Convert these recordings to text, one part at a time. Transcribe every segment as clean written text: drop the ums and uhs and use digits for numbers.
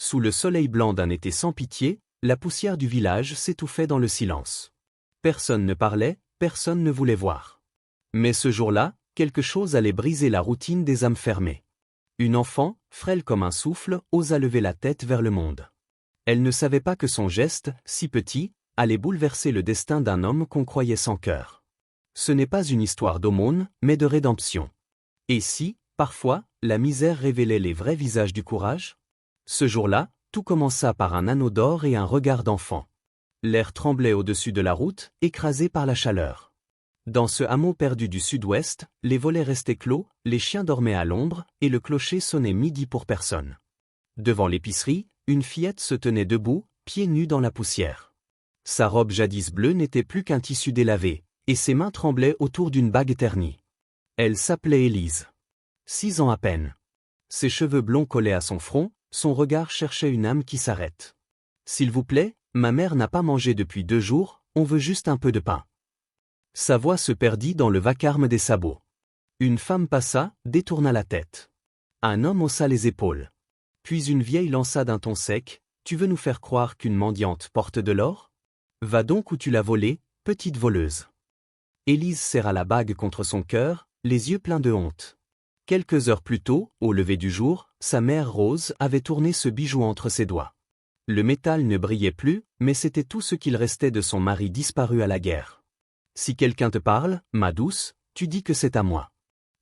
Sous le soleil blanc d'un été sans pitié, la poussière du village s'étouffait dans le silence. Personne ne parlait, personne ne voulait voir. Mais ce jour-là, quelque chose allait briser la routine des âmes fermées. Une enfant, frêle comme un souffle, osa lever la tête vers le monde. Elle ne savait pas que son geste, si petit, allait bouleverser le destin d'un homme qu'on croyait sans cœur. Ce n'est pas une histoire d'aumône, mais de rédemption. Et si, parfois, la misère révélait les vrais visages du courage? Ce jour-là, tout commença par un anneau d'or et un regard d'enfant. L'air tremblait au-dessus de la route, écrasé par la chaleur. Dans ce hameau perdu du sud-ouest, les volets restaient clos, les chiens dormaient à l'ombre, et le clocher sonnait midi pour personne. Devant l'épicerie, une fillette se tenait debout, pieds nus dans la poussière. Sa robe jadis bleue n'était plus qu'un tissu délavé, et ses mains tremblaient autour d'une bague ternie. Elle s'appelait Élise. 6 ans à peine. Ses cheveux blonds collaient à son front, son regard cherchait une âme qui s'arrête. « S'il vous plaît, ma mère n'a pas mangé depuis 2 jours, on veut juste un peu de pain. » Sa voix se perdit dans le vacarme des sabots. Une femme passa, détourna la tête. Un homme haussa les épaules. Puis une vieille lança d'un ton sec, « Tu veux nous faire croire qu'une mendiante porte de l'or? Va donc où tu l'as volée, petite voleuse. » Élise serra la bague contre son cœur, les yeux pleins de honte. Quelques heures plus tôt, au lever du jour, sa mère Rose avait tourné ce bijou entre ses doigts. Le métal ne brillait plus, mais c'était tout ce qu'il restait de son mari disparu à la guerre. « Si quelqu'un te parle, ma douce, tu dis que c'est à moi.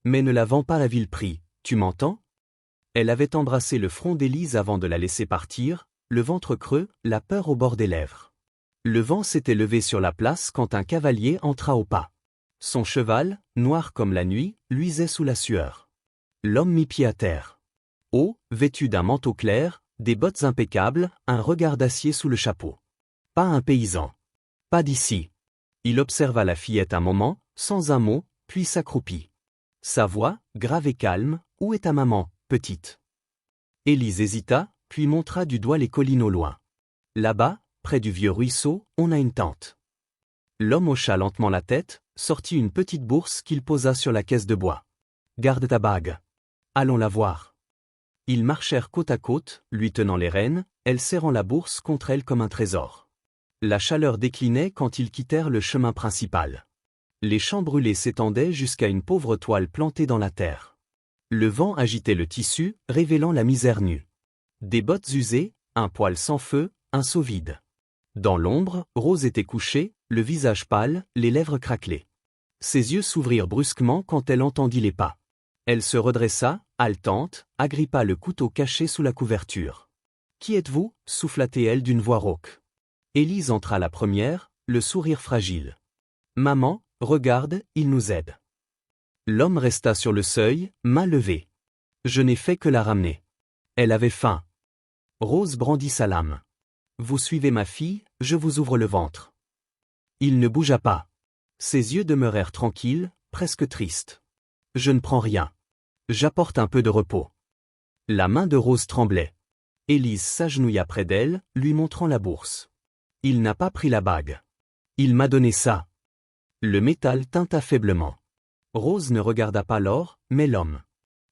Mais ne la vends pas à vil prix, tu m'entends ?» Elle avait embrassé le front d'Élise avant de la laisser partir, le ventre creux, la peur au bord des lèvres. Le vent s'était levé sur la place quand un cavalier entra au pas. Son cheval, noir comme la nuit, luisait sous la sueur. L'homme mit pied à terre. Haut, vêtu d'un manteau clair, des bottes impeccables, un regard d'acier sous le chapeau. Pas un paysan. Pas d'ici. Il observa la fillette un moment, sans un mot, puis s'accroupit. Sa voix, grave et calme, « Où est ta maman, petite ?» Élise hésita, puis montra du doigt les collines au loin. Là-bas, près du vieux ruisseau, on a une tente. L'homme hocha lentement la tête, sortit une petite bourse qu'il posa sur la caisse de bois. « Garde ta bague. Allons la voir. » Ils marchèrent côte à côte, lui tenant les rênes, elle serrant la bourse contre elle comme un trésor. La chaleur déclinait quand ils quittèrent le chemin principal. Les champs brûlés s'étendaient jusqu'à une pauvre toile plantée dans la terre. Le vent agitait le tissu, révélant la misère nue. Des bottes usées, un poêle sans feu, un seau vide. Dans l'ombre, Rose était couchée, le visage pâle, les lèvres craquelées. Ses yeux s'ouvrirent brusquement quand elle entendit les pas. Elle se redressa, haletante, agrippa le couteau caché sous la couverture. « Qui êtes-vous » souffla-t-elle d'une voix rauque. Élise entra la première, le sourire fragile. « Maman, regarde, il nous aide. » L'homme resta sur le seuil, main levée. « Je n'ai fait que la ramener. Elle avait faim. » Rose brandit sa lame. « Vous suivez ma fille, je vous ouvre le ventre. » Il ne bougea pas. Ses yeux demeurèrent tranquilles, presque tristes. « Je ne prends rien. J'apporte un peu de repos. » La main de Rose tremblait. Élise s'agenouilla près d'elle, lui montrant la bourse. « Il n'a pas pris la bague. Il m'a donné ça. » Le métal tinta faiblement. Rose ne regarda pas l'or, mais l'homme.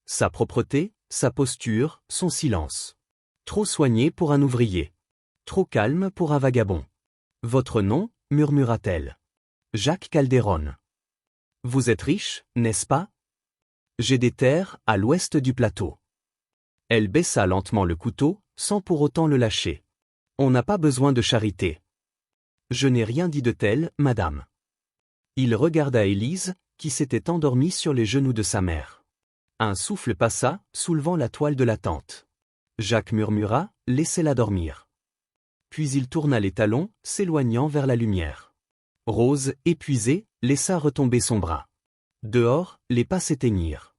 Sa propreté, sa posture, son silence. Trop soigné pour un ouvrier. Trop calme pour un vagabond. « Votre nom » murmura-t-elle. « Jacques Calderon. »« Vous êtes riche, n'est-ce pas ?»« J'ai des terres à l'ouest du plateau. » Elle baissa lentement le couteau, sans pour autant le lâcher. « On n'a pas besoin de charité. »« Je n'ai rien dit de tel, madame. » Il regarda Élise, qui s'était endormie sur les genoux de sa mère. Un souffle passa, soulevant la toile de la tente. Jacques murmura, « Laissez-la dormir. » Puis il tourna les talons, s'éloignant vers la lumière. Rose, épuisée, laissa retomber son bras. Dehors, les pas s'éteignirent.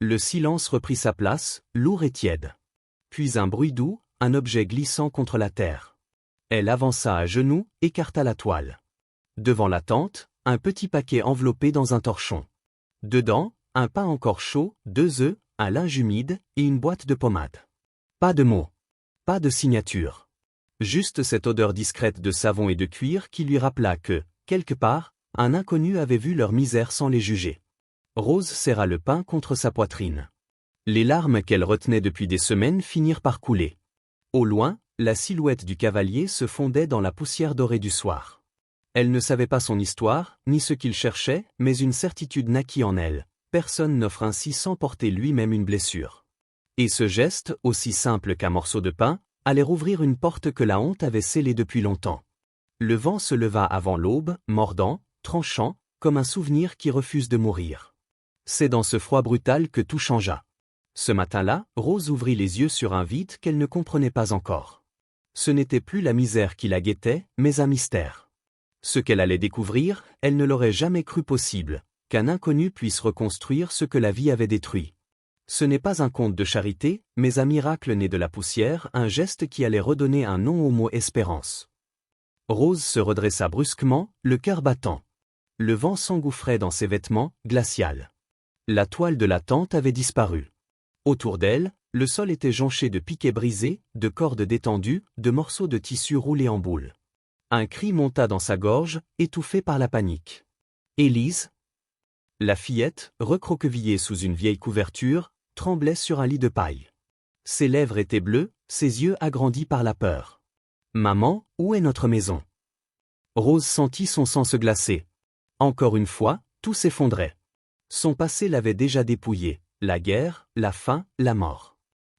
Le silence reprit sa place, lourd et tiède. Puis un bruit doux, un objet glissant contre la terre. Elle avança à genoux, écarta la toile. Devant la tente, un petit paquet enveloppé dans un torchon. Dedans, un pain encore chaud, 2 œufs, un linge humide et une boîte de pommade. Pas de mots. Pas de signature. Juste cette odeur discrète de savon et de cuir qui lui rappela que, quelque part, un inconnu avait vu leur misère sans les juger. Rose serra le pain contre sa poitrine. Les larmes qu'elle retenait depuis des semaines finirent par couler. Au loin, la silhouette du cavalier se fondait dans la poussière dorée du soir. Elle ne savait pas son histoire, ni ce qu'il cherchait, mais une certitude naquit en elle. Personne n'offre ainsi sans porter lui-même une blessure. Et ce geste, aussi simple qu'un morceau de pain, allait rouvrir une porte que la honte avait scellée depuis longtemps. Le vent se leva avant l'aube, mordant, tranchant, comme un souvenir qui refuse de mourir. C'est dans ce froid brutal que tout changea. Ce matin-là, Rose ouvrit les yeux sur un vide qu'elle ne comprenait pas encore. Ce n'était plus la misère qui la guettait, mais un mystère. Ce qu'elle allait découvrir, elle ne l'aurait jamais cru possible, qu'un inconnu puisse reconstruire ce que la vie avait détruit. Ce n'est pas un conte de charité, mais un miracle né de la poussière, un geste qui allait redonner un nom au mot espérance. Rose se redressa brusquement, le cœur battant. Le vent s'engouffrait dans ses vêtements, glacial. La toile de la tente avait disparu. Autour d'elle, le sol était jonché de piquets brisés, de cordes détendues, de morceaux de tissu roulés en boule. Un cri monta dans sa gorge, étouffé par la panique. Élise. La fillette, recroquevillée sous une vieille couverture, tremblait sur un lit de paille. Ses lèvres étaient bleues, ses yeux agrandis par la peur. « Maman, où est notre maison ?» Rose sentit son sang se glacer. Encore une fois, tout s'effondrait. Son passé l'avait déjà dépouillé, la guerre, la faim, la mort.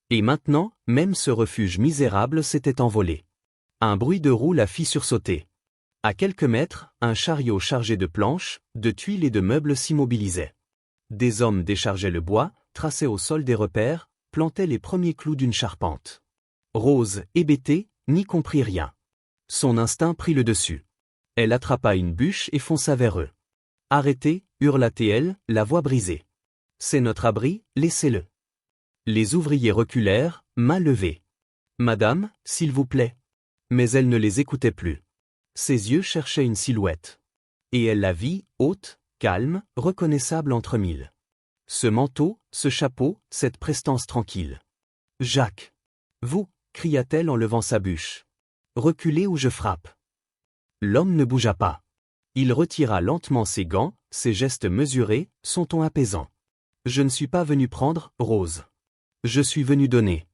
Et maintenant, même ce refuge misérable s'était envolé. Un bruit de roue la fit sursauter. À quelques mètres, un chariot chargé de planches, de tuiles et de meubles s'immobilisait. Des hommes déchargeaient le bois, traçaient au sol des repères, plantaient les premiers clous d'une charpente. Rose, hébétée, n'y comprit rien. Son instinct prit le dessus. Elle attrapa une bûche et fonça vers eux. « Arrêtez » hurla-t-elle, la voix brisée. « C'est notre abri, laissez-le. » Les ouvriers reculèrent, mains levées. « Madame, s'il vous plaît. » Mais elle ne les écoutait plus. Ses yeux cherchaient une silhouette. Et elle la vit, haute, calme, reconnaissable entre mille. Ce manteau, ce chapeau, cette prestance tranquille. « Jacques. Vous » cria-t-elle en levant sa bûche. « Reculez ou je frappe. » L'homme ne bougea pas. Il retira lentement ses gants, ses gestes mesurés, son ton apaisant. « Je ne suis pas venu prendre, Rose. Je suis venu donner. »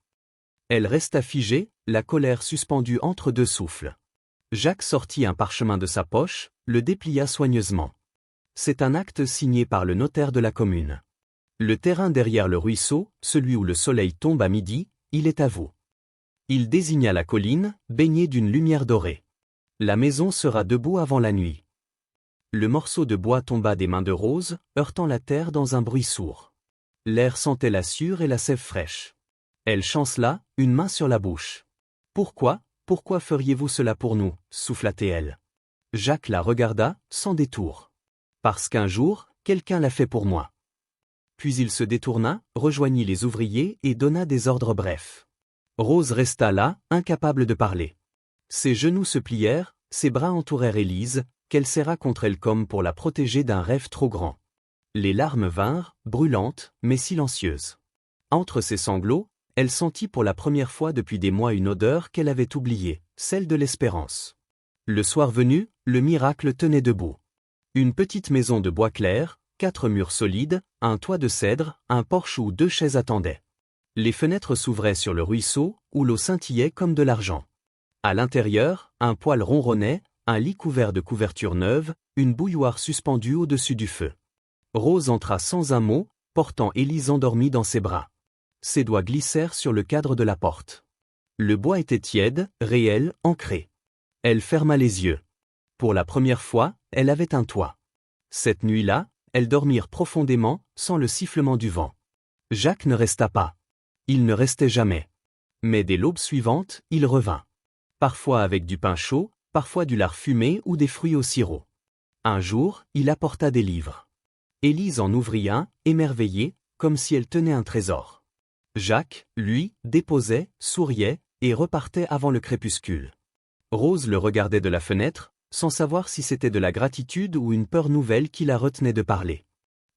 Elle resta figée, la colère suspendue entre deux souffles. Jacques sortit un parchemin de sa poche, le déplia soigneusement. C'est un acte signé par le notaire de la commune. Le terrain derrière le ruisseau, celui où le soleil tombe à midi, il est à vous. Il désigna la colline, baignée d'une lumière dorée. La maison sera debout avant la nuit. Le morceau de bois tomba des mains de Rose, heurtant la terre dans un bruit sourd. L'air sentait la sueur et la sève fraîche. Elle chancela, une main sur la bouche. « Pourquoi feriez-vous cela pour nous ?» souffla-t-elle. Jacques la regarda, sans détour. « Parce qu'un jour, quelqu'un l'a fait pour moi. » Puis il se détourna, rejoignit les ouvriers et donna des ordres brefs. Rose resta là, incapable de parler. Ses genoux se plièrent, ses bras entourèrent Élise, qu'elle serra contre elle comme pour la protéger d'un rêve trop grand. Les larmes vinrent, brûlantes, mais silencieuses. Entre ses sanglots, elle sentit pour la première fois depuis des mois une odeur qu'elle avait oubliée, celle de l'espérance. Le soir venu, le miracle tenait debout. Une petite maison de bois clair, 4 murs solides, un toit de cèdre, un porche où 2 chaises attendaient. Les fenêtres s'ouvraient sur le ruisseau, où l'eau scintillait comme de l'argent. À l'intérieur, un poêle ronronnait, un lit couvert de couvertures neuves, une bouilloire suspendue au-dessus du feu. Rose entra sans un mot, portant Élise endormie dans ses bras. Ses doigts glissèrent sur le cadre de la porte. Le bois était tiède, réel, ancré. Elle ferma les yeux. Pour la première fois, elle avait un toit. Cette nuit-là, elles dormirent profondément, sans le sifflement du vent. Jacques ne resta pas. Il ne restait jamais. Mais dès l'aube suivante, il revint. Parfois avec du pain chaud, parfois du lard fumé ou des fruits au sirop. Un jour, il apporta des livres. Élise en ouvrit un, émerveillée, comme si elle tenait un trésor. Jacques, lui, déposait, souriait, et repartait avant le crépuscule. Rose le regardait de la fenêtre, sans savoir si c'était de la gratitude ou une peur nouvelle qui la retenait de parler.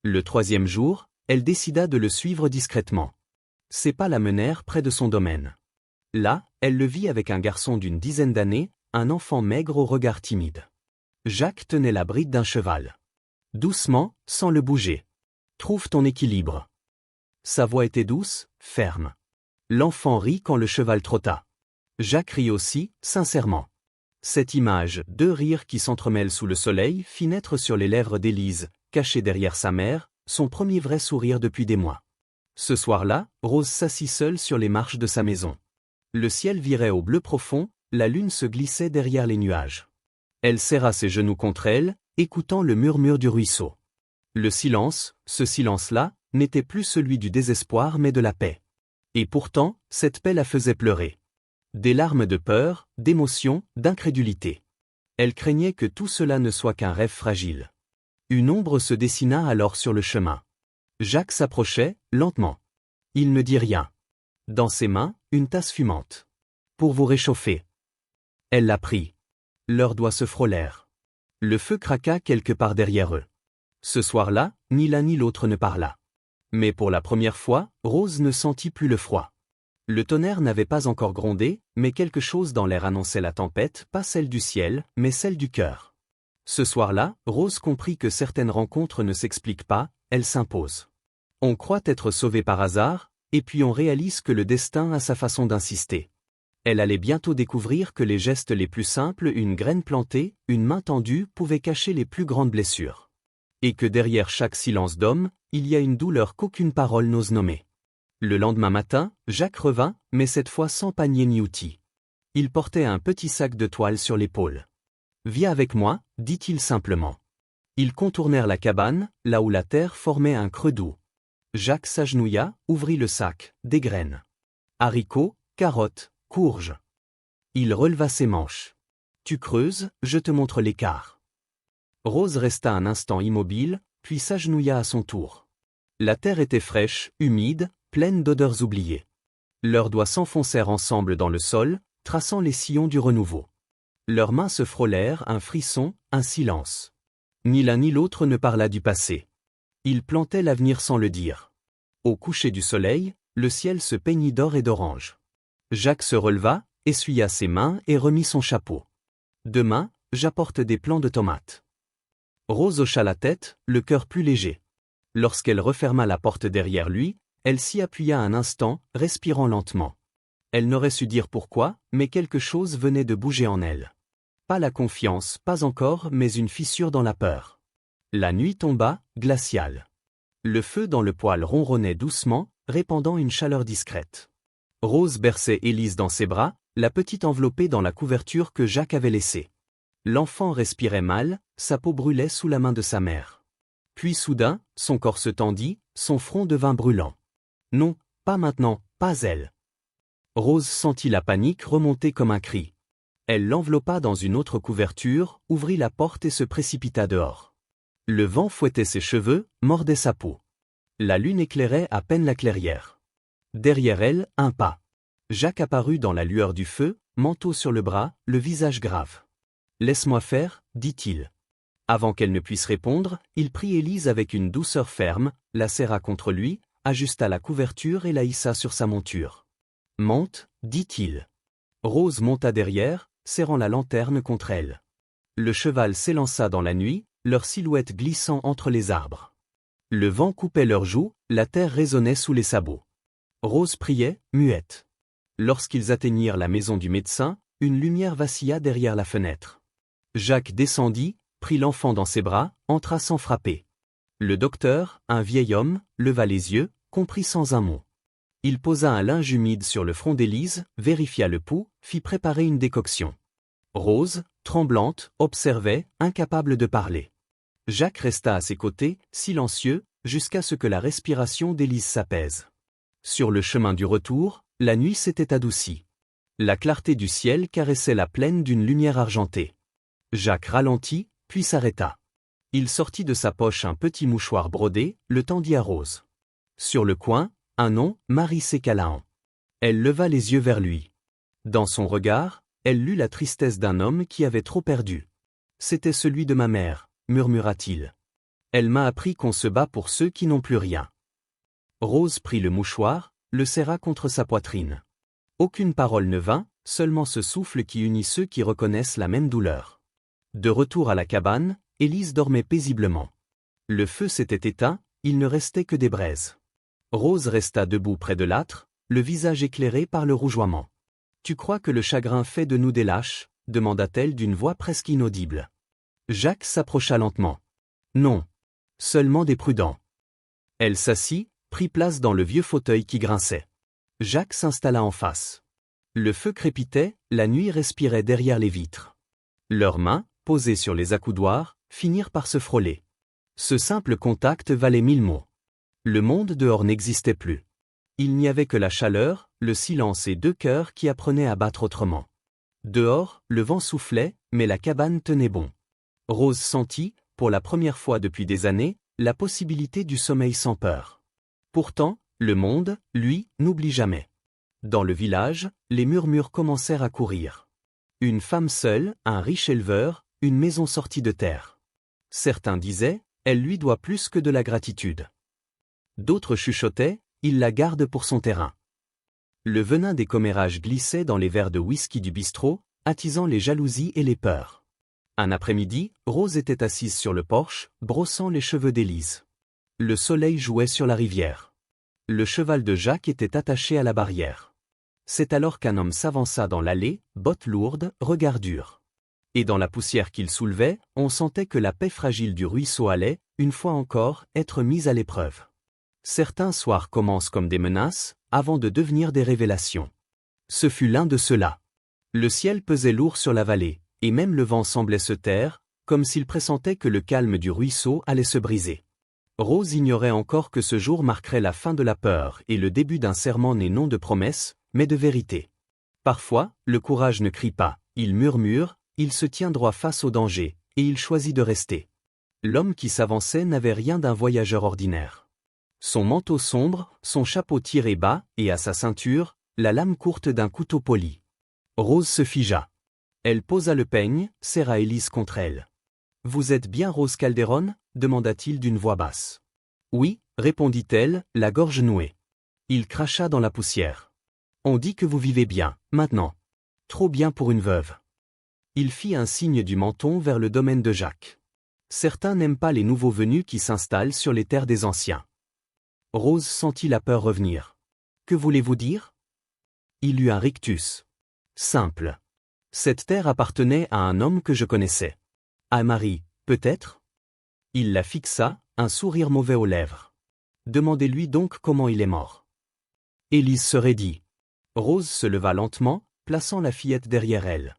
Le 3e jour, elle décida de le suivre discrètement. Ses pas la menèrent près de son domaine. Là, elle le vit avec un garçon d'une dizaine d'années, un enfant maigre au regard timide. Jacques tenait la bride d'un cheval. Doucement, sans le bouger. « Trouve ton équilibre. » Sa voix était douce, ferme. L'enfant rit quand le cheval trotta. Jacques rit aussi, sincèrement. Cette image, deux rires qui s'entremêlent sous le soleil, fit naître sur les lèvres d'Élise, cachée derrière sa mère, son premier vrai sourire depuis des mois. Ce soir-là, Rose s'assit seule sur les marches de sa maison. Le ciel virait au bleu profond, la lune se glissait derrière les nuages. Elle serra ses genoux contre elle, écoutant le murmure du ruisseau. Le silence, ce silence-là, n'était plus celui du désespoir mais de la paix. Et pourtant, cette paix la faisait pleurer. Des larmes de peur, d'émotion, d'incrédulité. Elle craignait que tout cela ne soit qu'un rêve fragile. Une ombre se dessina alors sur le chemin. Jacques s'approchait, lentement. Il ne dit rien. Dans ses mains, une tasse fumante. Pour vous réchauffer. Elle la prit. Leurs doigts se frôlèrent. Le feu craqua quelque part derrière eux. Ce soir-là, ni l'un ni l'autre ne parla. Mais pour la première fois, Rose ne sentit plus le froid. Le tonnerre n'avait pas encore grondé, mais quelque chose dans l'air annonçait la tempête, pas celle du ciel, mais celle du cœur. Ce soir-là, Rose comprit que certaines rencontres ne s'expliquent pas, elles s'imposent. On croit être sauvé par hasard, et puis on réalise que le destin a sa façon d'insister. Elle allait bientôt découvrir que les gestes les plus simples, une graine plantée, une main tendue, pouvaient cacher les plus grandes blessures. Et que derrière chaque silence d'homme, il y a une douleur qu'aucune parole n'ose nommer. Le lendemain matin, Jacques revint, mais cette fois sans panier ni outil. Il portait un petit sac de toile sur l'épaule. « Viens avec moi », dit-il simplement. Ils contournèrent la cabane, là où la terre formait un creux doux. Jacques s'agenouilla, ouvrit le sac, des graines. Haricots, carottes, courges. Il releva ses manches. « Tu creuses, je te montre l'écart. » Rose resta un instant immobile, puis s'agenouilla à son tour. La terre était fraîche, humide, pleine d'odeurs oubliées. Leurs doigts s'enfoncèrent ensemble dans le sol, traçant les sillons du renouveau. Leurs mains se frôlèrent, un frisson, un silence. Ni l'un ni l'autre ne parla du passé. Ils plantaient l'avenir sans le dire. Au coucher du soleil, le ciel se peignit d'or et d'orange. Jacques se releva, essuya ses mains et remit son chapeau. « Demain, j'apporte des plants de tomates. » Rose hocha la tête, le cœur plus léger. Lorsqu'elle referma la porte derrière lui, elle s'y appuya un instant, respirant lentement. Elle n'aurait su dire pourquoi, mais quelque chose venait de bouger en elle. Pas la confiance, pas encore, mais une fissure dans la peur. La nuit tomba, glaciale. Le feu dans le poêle ronronnait doucement, répandant une chaleur discrète. Rose berçait Élise dans ses bras, la petite enveloppée dans la couverture que Jacques avait laissée. L'enfant respirait mal, sa peau brûlait sous la main de sa mère. Puis soudain, son corps se tendit, son front devint brûlant. Non, pas maintenant, pas elle. Rose sentit la panique remonter comme un cri. Elle l'enveloppa dans une autre couverture, ouvrit la porte et se précipita dehors. Le vent fouettait ses cheveux, mordait sa peau. La lune éclairait à peine la clairière. Derrière elle, un pas. Jacques apparut dans la lueur du feu, manteau sur le bras, le visage grave. « Laisse-moi faire », dit-il. Avant qu'elle ne puisse répondre, il prit Élise avec une douceur ferme, la serra contre lui, ajusta la couverture et la hissa sur sa monture. « Monte », dit-il. Rose monta derrière, serrant la lanterne contre elle. Le cheval s'élança dans la nuit, leur silhouette glissant entre les arbres. Le vent coupait leurs joues, la terre résonnait sous les sabots. Rose priait, muette. Lorsqu'ils atteignirent la maison du médecin, une lumière vacilla derrière la fenêtre. Jacques descendit, prit l'enfant dans ses bras, entra sans frapper. Le docteur, un vieil homme, leva les yeux, comprit sans un mot. Il posa un linge humide sur le front d'Élise, vérifia le pouls, fit préparer une décoction. Rose, tremblante, observait, incapable de parler. Jacques resta à ses côtés, silencieux, jusqu'à ce que la respiration d'Élise s'apaise. Sur le chemin du retour, la nuit s'était adoucie. La clarté du ciel caressait la plaine d'une lumière argentée. Jacques ralentit, puis s'arrêta. Il sortit de sa poche un petit mouchoir brodé, le tendit à Rose. Sur le coin, un nom, Marie Sécalahan. Elle leva les yeux vers lui. Dans son regard, elle lut la tristesse d'un homme qui avait trop perdu. « C'était celui de ma mère », murmura-t-il. « Elle m'a appris qu'on se bat pour ceux qui n'ont plus rien. » Rose prit le mouchoir, le serra contre sa poitrine. Aucune parole ne vint, seulement ce souffle qui unit ceux qui reconnaissent la même douleur. De retour à la cabane, Élise dormait paisiblement. Le feu s'était éteint, il ne restait que des braises. Rose resta debout près de l'âtre, le visage éclairé par le rougeoiement. Tu crois que le chagrin fait de nous des lâches? Demanda-t-elle d'une voix presque inaudible. Jacques s'approcha lentement. Non. Seulement des prudents. Elle s'assit, prit place dans le vieux fauteuil qui grinçait. Jacques s'installa en face. Le feu crépitait, la nuit respirait derrière les vitres. Leurs mains, posées sur les accoudoirs, finirent par se frôler. Ce simple contact valait 1000 mots. Le monde dehors n'existait plus. Il n'y avait que la chaleur, le silence et 2 cœurs qui apprenaient à battre autrement. Dehors, le vent soufflait, mais la cabane tenait bon. Rose sentit, pour la première fois depuis des années, la possibilité du sommeil sans peur. Pourtant, le monde, lui, n'oublie jamais. Dans le village, les murmures commencèrent à courir. Une femme seule, un riche éleveur, une maison sortie de terre. Certains disaient, elle lui doit plus que de la gratitude. D'autres chuchotaient, il la garde pour son terrain. Le venin des commérages glissait dans les verres de whisky du bistrot, attisant les jalousies et les peurs. Un après-midi, Rose était assise sur le porche, brossant les cheveux d'Élise. Le soleil jouait sur la rivière. Le cheval de Jacques était attaché à la barrière. C'est alors qu'un homme s'avança dans l'allée, bottes lourdes, regard dur. Et dans la poussière qu'il soulevait, on sentait que la paix fragile du ruisseau allait, une fois encore, être mise à l'épreuve. Certains soirs commencent comme des menaces, avant de devenir des révélations. Ce fut l'un de ceux-là. Le ciel pesait lourd sur la vallée, et même le vent semblait se taire, comme s'il pressentait que le calme du ruisseau allait se briser. Rose ignorait encore que ce jour marquerait la fin de la peur et le début d'un serment né non de promesses, mais de vérité. Parfois, le courage ne crie pas, il murmure, il se tient droit face au danger, et il choisit de rester. L'homme qui s'avançait n'avait rien d'un voyageur ordinaire. Son manteau sombre, son chapeau tiré bas, et à sa ceinture, la lame courte d'un couteau poli. Rose se figea. Elle posa le peigne, serra Élise contre elle. « Vous êtes bien Rose Calderon ?» demanda-t-il d'une voix basse. « Oui » répondit-elle, la gorge nouée. Il cracha dans la poussière. « On dit que vous vivez bien, maintenant. Trop bien pour une veuve. » Il fit un signe du menton vers le domaine de Jacques. Certains n'aiment pas les nouveaux venus qui s'installent sur les terres des anciens. Rose sentit la peur revenir. « Que voulez-vous dire ?» Il eut un rictus. Simple. Cette terre appartenait à un homme que je connaissais. À Marie, peut-être? Il la fixa, un sourire mauvais aux lèvres. Demandez-lui donc comment il est mort. Élise se raidit. Rose se leva lentement, plaçant la fillette derrière elle.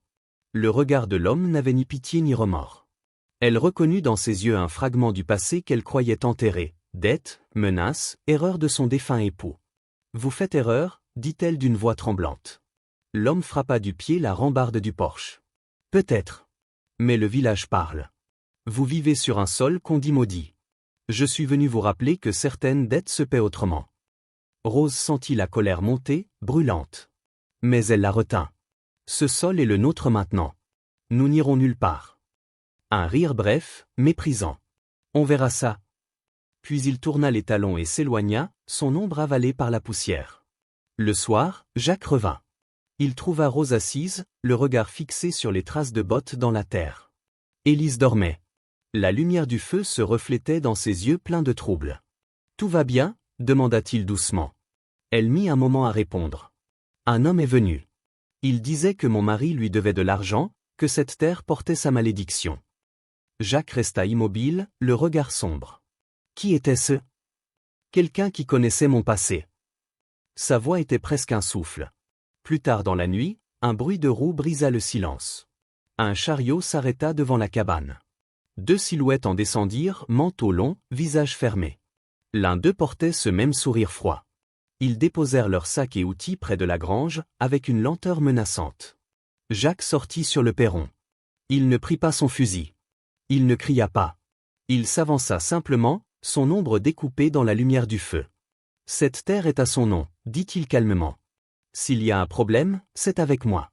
Le regard de l'homme n'avait ni pitié ni remords. Elle reconnut dans ses yeux un fragment du passé qu'elle croyait enterré. Dette, menace, erreur de son défunt époux. « Vous faites erreur » dit-elle d'une voix tremblante. L'homme frappa du pied la rambarde du porche. « Peut-être. Mais le village parle. Vous vivez sur un sol qu'on dit maudit. Je suis venu vous rappeler que certaines dettes se paient autrement. » Rose sentit la colère monter, brûlante. Mais elle la retint. « Ce sol est le nôtre maintenant. Nous n'irons nulle part. » Un rire bref, méprisant. « On verra ça. » Puis il tourna les talons et s'éloigna, son ombre avalée par la poussière. Le soir, Jacques revint. Il trouva Rose assise, le regard fixé sur les traces de bottes dans la terre. Élise dormait. La lumière du feu se reflétait dans ses yeux pleins de trouble. « Tout va bien ?» demanda-t-il doucement. Elle mit un moment à répondre. « Un homme est venu. Il disait que mon mari lui devait de l'argent, que cette terre portait sa malédiction. » Jacques resta immobile, le regard sombre. Qui était-ce? Quelqu'un qui connaissait mon passé. Sa voix était presque un souffle. Plus tard dans la nuit, un bruit de roues brisa le silence. Un chariot s'arrêta devant la cabane. 2 silhouettes en descendirent, manteau long, visage fermé. L'un d'eux portait ce même sourire froid. Ils déposèrent leurs sacs et outils près de la grange, avec une lenteur menaçante. Jacques sortit sur le perron. Il ne prit pas son fusil. Il ne cria pas. Il s'avança simplement, son ombre découpée dans la lumière du feu. « Cette terre est à son nom, » dit-il calmement. « S'il y a un problème, c'est avec moi. »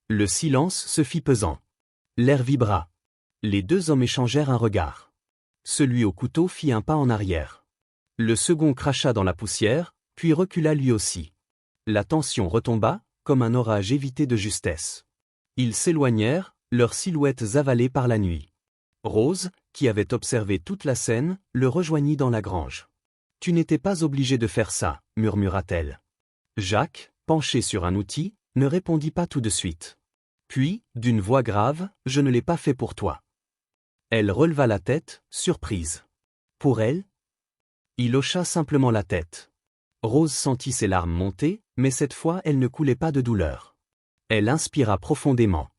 Le silence se fit pesant. L'air vibra. Les 2 hommes échangèrent un regard. Celui au couteau fit un pas en arrière. Le second cracha dans la poussière, puis recula lui aussi. La tension retomba, comme un orage évité de justesse. Ils s'éloignèrent, leurs silhouettes avalées par la nuit. Rose, qui avait observé toute la scène, le rejoignit dans la grange. « Tu n'étais pas obligé de faire ça » murmura-t-elle. Jacques, penché sur un outil, ne répondit pas tout de suite. Puis, d'une voix grave, « Je ne l'ai pas fait pour toi. » Elle releva la tête, surprise. Pour elle? Il hocha simplement la tête. Rose sentit ses larmes monter, mais cette fois elles ne coulaient pas de douleur. Elle inspira profondément.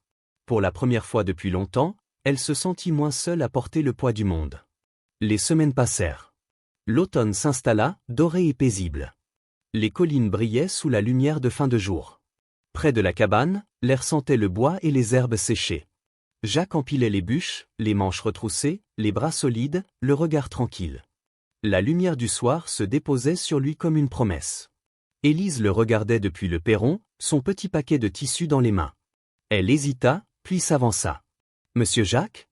Pour la première fois depuis longtemps, elle se sentit moins seule à porter le poids du monde. Les semaines passèrent. L'automne s'installa, doré et paisible. Les collines brillaient sous la lumière de fin de jour. Près de la cabane, l'air sentait le bois et les herbes séchées. Jacques empilait les bûches, les manches retroussées, les bras solides, le regard tranquille. La lumière du soir se déposait sur lui comme une promesse. Élise le regardait depuis le perron, son petit paquet de tissus dans les mains. Elle hésita, puis s'avança. « Monsieur Jacques ?»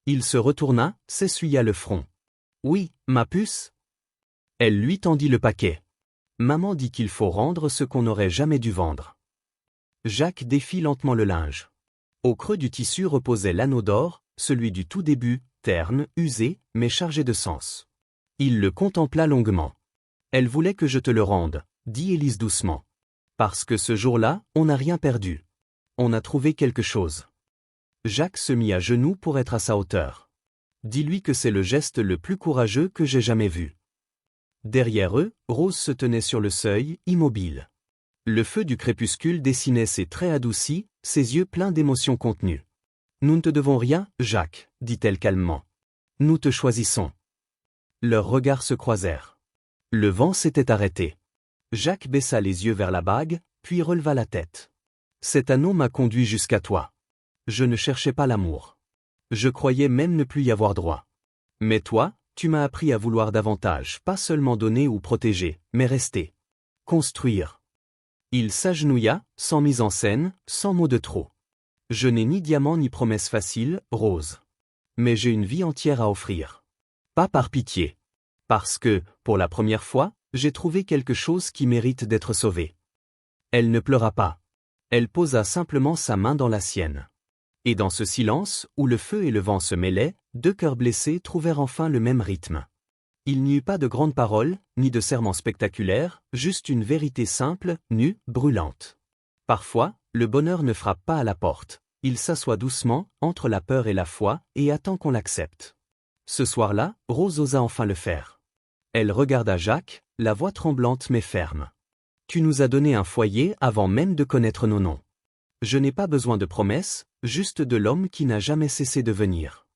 Il se retourna, s'essuya le front. « Oui, ma puce ?» Elle lui tendit le paquet. « Maman dit qu'il faut rendre ce qu'on n'aurait jamais dû vendre. » Jacques défit lentement le linge. Au creux du tissu reposait l'anneau d'or, celui du tout début, terne, usé, mais chargé de sens. Il le contempla longuement. « Elle voulait que je te le rende, » dit Élise doucement. « Parce que ce jour-là, on n'a rien perdu. On a trouvé quelque chose. » Jacques se mit à genoux pour être à sa hauteur. « Dis-lui que c'est le geste le plus courageux que j'ai jamais vu. » Derrière eux, Rose se tenait sur le seuil, immobile. Le feu du crépuscule dessinait ses traits adoucis, ses yeux pleins d'émotions contenues. « Nous ne te devons rien, Jacques, » dit-elle calmement. « Nous te choisissons. » Leurs regards se croisèrent. Le vent s'était arrêté. Jacques baissa les yeux vers la bague, puis releva la tête. « Cet anneau m'a conduit jusqu'à toi. Je ne cherchais pas l'amour. Je croyais même ne plus y avoir droit. Mais toi, tu m'as appris à vouloir davantage, pas seulement donner ou protéger, mais rester. Construire. » Il s'agenouilla, sans mise en scène, sans mots de trop. « Je n'ai ni diamant ni promesse facile, Rose. Mais j'ai une vie entière à offrir. Pas par pitié. Parce que, pour la première fois, j'ai trouvé quelque chose qui mérite d'être sauvé. » Elle ne pleura pas. Elle posa simplement sa main dans la sienne. Et dans ce silence, où le feu et le vent se mêlaient, deux cœurs blessés trouvèrent enfin le même rythme. Il n'y eut pas de grandes paroles, ni de serments spectaculaires, juste une vérité simple, nue, brûlante. Parfois, le bonheur ne frappe pas à la porte. Il s'assoit doucement, entre la peur et la foi, et attend qu'on l'accepte. Ce soir-là, Rose osa enfin le faire. Elle regarda Jacques, la voix tremblante mais ferme. « Tu nous as donné un foyer avant même de connaître nos noms. Je n'ai pas besoin de promesses, juste de l'homme qui n'a jamais cessé de venir. »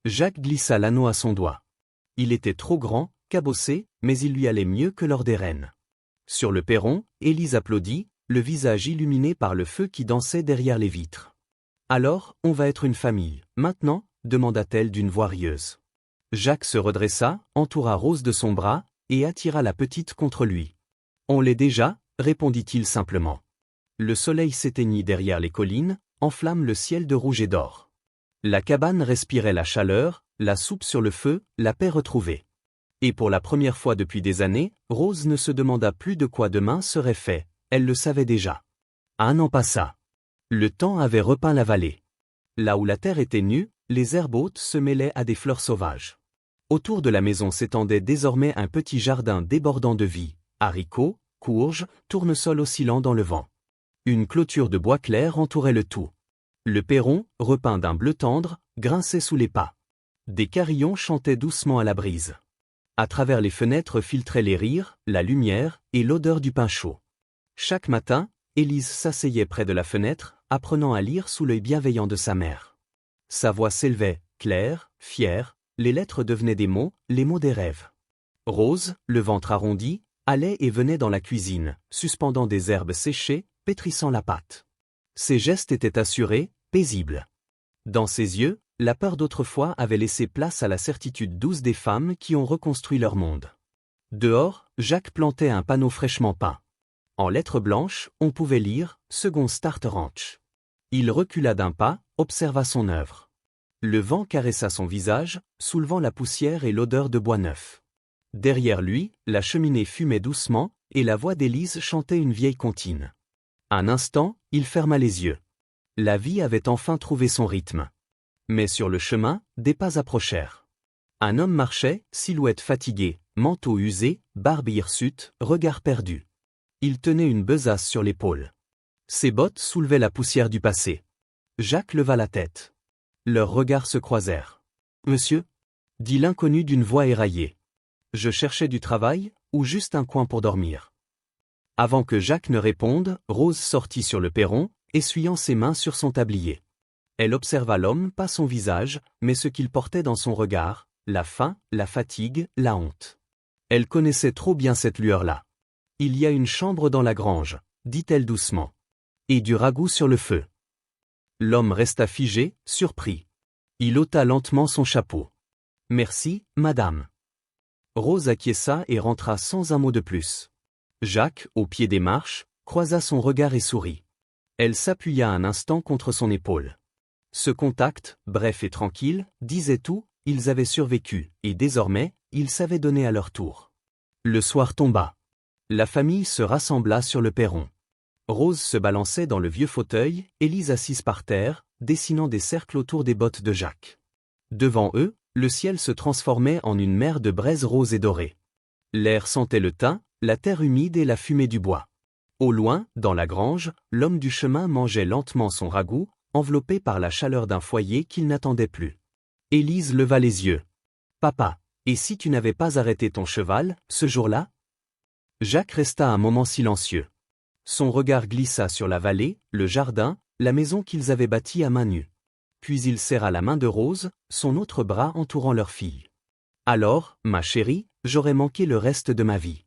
Jacques glissa l'anneau à son doigt. Il était trop grand, cabossé, mais il lui allait mieux que lors des reines. Sur le perron, Élise applaudit, le visage illuminé par le feu qui dansait derrière les vitres. « Alors, on va être une famille, maintenant ?» demanda-t-elle d'une voix rieuse. Jacques se redressa, entoura Rose de son bras, et attira la petite contre lui. « On l'est déjà » répondit-il simplement. Le soleil s'éteignit derrière les collines, enflamme le ciel de rouge et d'or. La cabane respirait la chaleur, la soupe sur le feu, la paix retrouvée. Et pour la première fois depuis des années, Rose ne se demanda plus de quoi demain serait fait, elle le savait déjà. Un an passa. Le temps avait repeint la vallée. Là où la terre était nue, les herbes hautes se mêlaient à des fleurs sauvages. Autour de la maison s'étendait désormais un petit jardin débordant de vie, haricots, courges, tournesols oscillant dans le vent. Une clôture de bois clair entourait le tout. Le perron, repeint d'un bleu tendre, grinçait sous les pas. Des carillons chantaient doucement à la brise. À travers les fenêtres filtraient les rires, la lumière et l'odeur du pain chaud. Chaque matin, Élise s'asseyait près de la fenêtre, apprenant à lire sous l'œil bienveillant de sa mère. Sa voix s'élevait, claire, fière, les lettres devenaient des mots, les mots des rêves. Rose, le ventre arrondi, allait et venait dans la cuisine, suspendant des herbes séchées, pétrissant la pâte. Ses gestes étaient assurés, paisibles. Dans ses yeux, la peur d'autrefois avait laissé place à la certitude douce des femmes qui ont reconstruit leur monde. Dehors, Jacques plantait un panneau fraîchement peint. En lettres blanches, on pouvait lire « Second Start Ranch ». Il recula d'un pas, observa son œuvre. Le vent caressa son visage, soulevant la poussière et l'odeur de bois neuf. Derrière lui, la cheminée fumait doucement, et la voix d'Élise chantait une vieille comptine. Un instant, il ferma les yeux. La vie avait enfin trouvé son rythme. Mais sur le chemin, des pas approchèrent. Un homme marchait, silhouette fatiguée, manteau usé, barbe hirsute, regard perdu. Il tenait une besace sur l'épaule. Ses bottes soulevaient la poussière du passé. Jacques leva la tête. Leurs regards se croisèrent. « Monsieur » dit l'inconnu d'une voix éraillée. « Je cherchais du travail, ou juste un coin pour dormir ?» Avant que Jacques ne réponde, Rose sortit sur le perron, essuyant ses mains sur son tablier. Elle observa l'homme, pas son visage, mais ce qu'il portait dans son regard, la faim, la fatigue, la honte. Elle connaissait trop bien cette lueur-là. « Il y a une chambre dans la grange », dit-elle doucement. « Et du ragoût sur le feu. » L'homme resta figé, surpris. Il ôta lentement son chapeau. « Merci, madame. » Rose acquiesça et rentra sans un mot de plus. Jacques, au pied des marches, croisa son regard et sourit. Elle s'appuya un instant contre son épaule. Ce contact, bref et tranquille, disait tout, ils avaient survécu, et désormais, ils savaient donner à leur tour. Le soir tomba. La famille se rassembla sur le perron. Rose se balançait dans le vieux fauteuil, Élise assise par terre, dessinant des cercles autour des bottes de Jacques. Devant eux, le ciel se transformait en une mer de braises roses et dorées. L'air sentait le thym, la terre humide et la fumée du bois. Au loin, dans la grange, l'homme du chemin mangeait lentement son ragoût, enveloppé par la chaleur d'un foyer qu'il n'attendait plus. Élise leva les yeux. « Papa, et si tu n'avais pas arrêté ton cheval, ce jour-là » Jacques resta un moment silencieux. Son regard glissa sur la vallée, le jardin, la maison qu'ils avaient bâtie à main nue. Puis il serra la main de Rose, son autre bras entourant leur fille. « Alors, ma chérie, j'aurais manqué le reste de ma vie. »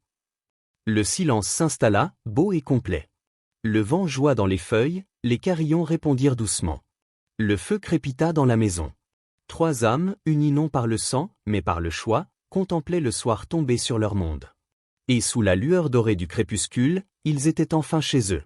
Le silence s'installa, beau et complet. Le vent joua dans les feuilles, les carillons répondirent doucement. Le feu crépita dans la maison. 3 âmes, unies non par le sang, mais par le choix, contemplaient le soir tomber sur leur monde. Et sous la lueur dorée du crépuscule, ils étaient enfin chez eux.